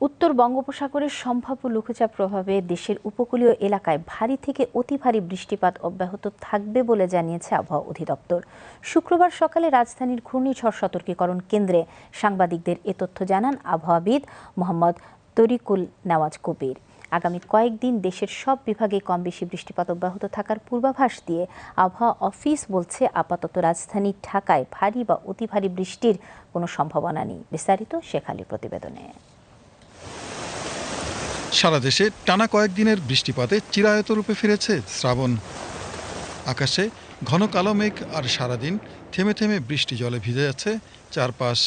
উত্তর বঙ্গোপসাগরের সম্ভাব্য লঘুচাপ প্রভাবে দেশের উপকূলীয় এলাকায় ভারী থেকে অতি ভারী বৃষ্টিপাত অব্যাহত থাকবে বলে জানিয়েছে আবহাওয়া অধিদপ্তর। শুক্রবার সকালে রাজধানীর ঘূর্ণিঝড় সতর্কীকরণ কেন্দ্রে সাংবাদিকদের এ তথ্য জানান আবহাওয়াবিদ মোহাম্মদ তরিকুল নেওয়াজ কবির। আগামী কয়েকদিন দেশের সব বিভাগে কম বেশি বৃষ্টিপাত অব্যাহত থাকার পূর্বাভাস দিয়ে আবহাওয়া অফিস বলছে, আপাতত রাজধানী ঢাকায় ভারী বা অতি ভারী বৃষ্টির কোনো সম্ভাবনা নেই। বিস্তারিত শেখ আলী প্রতিবেদনে। সারা দেশে টানা কয়েকদিনের বৃষ্টিপাতে চিরায়ত রূপে ফিরেছে শ্রাবণ। আকাশে ঘন কালো মেঘ আর সারাদিন থেমে থেমে বৃষ্টি জলে ভিজে যাচ্ছে চারপাশ।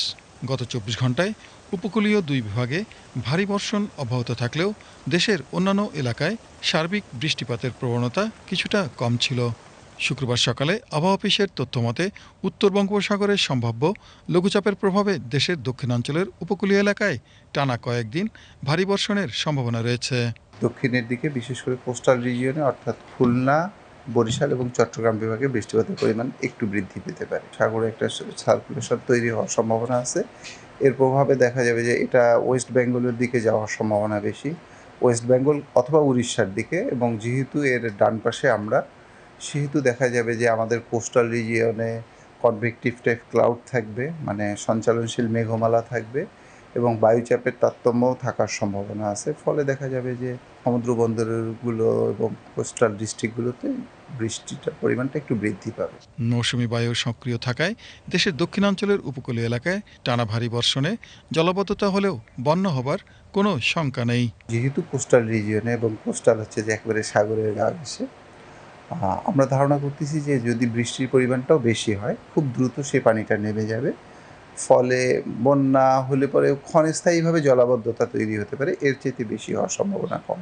গত ২৪ ঘন্টায় উপকূলীয় দুই বিভাগে ভারী বর্ষণ অব্যাহত থাকলেও দেশের অন্যান্য এলাকায় সার্বিক বৃষ্টিপাতের প্রবণতা কিছুটা কম ছিল। শুক্রবার সকালে আবহাওয়া অফিসের তথ্যমতে উত্তর বঙ্গোপসাগরের সম্ভাব্য লঘুচাপের প্রভাবে দেশের দক্ষিণাঞ্চলের উপকূলীয় এলাকায় টানা কয়েকদিন ভারী বর্ষণের সম্ভাবনা রয়েছে। দক্ষিণের দিকে বিশেষ করে কোস্টাল রিজিয়নে অর্থাৎ খুলনা, বরিশাল এবং চট্টগ্রাম বিভাগে বৃষ্টিপাতের পরিমাণ একটু বৃদ্ধি পেতে পারে। সাগরে একটা সার্কুলেশন তৈরি হওয়ার সম্ভাবনা আছে। এর প্রভাবে দেখা যাবে যে এটা ওয়েস্ট বেঙ্গলের দিকে যাওয়ার সম্ভাবনা বেশি, ওয়েস্ট বেঙ্গল অথবা উড়িষ্যার দিকে। এবং যেহেতু এর ডান পাশে আমরা, সেহেতু দেখা যাবে যে আমাদের কোস্টাল রিজিয়নে কনভেকটিভ টাইপ ক্লাউড থাকবে, মানে সঞ্চালনশীল মেঘমালা থাকবে এবং বায়ুচাপের তারতম্যও থাকার সম্ভাবনা আছে। ফলে দেখা যাবে যে সমুদ্র বন্দরগুলো এবং কোস্টাল ডিস্ট্রিক্টগুলোতে বৃষ্টিটার পরিমাণটা একটু বৃদ্ধি পাবে। মৌসুমি বায়ু সক্রিয় থাকায় দেশের দক্ষিণাঞ্চলের উপকূলীয় এলাকায় টানা ভারী বর্ষণে জলাবদ্ধতা হলেও বন্যা হবার কোনো শঙ্কা নেই। যেহেতু কোস্টাল রিজিয়নে এবং কোস্টাল হচ্ছে যে একেবারে সাগরের গা ঘেঁষে, আমরা ধারণা করতেছি যে যদি বৃষ্টির পরিমাণটাও বেশি হয়, খুব দ্রুত সে পানিটা নেমে যাবে। ফলে বন্যা হলে পরে ক্ষণস্থায়ীভাবে জলাবদ্ধতা তৈরি হতে পারে, এর চেয়ে বেশি হওয়ার সম্ভাবনা কম।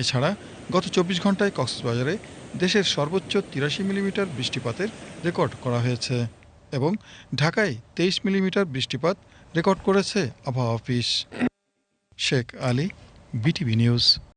এছাড়া গত ২৪ ঘন্টায় কক্সবাজারে দেশের সর্বোচ্চ ৮৩ মিলিমিটার বৃষ্টিপাতের রেকর্ড করা হয়েছে এবং ঢাকায় ২৩ মিলিমিটার বৃষ্টিপাত রেকর্ড করেছে আবহাওয়া office. Sheikh Ali, BTV news.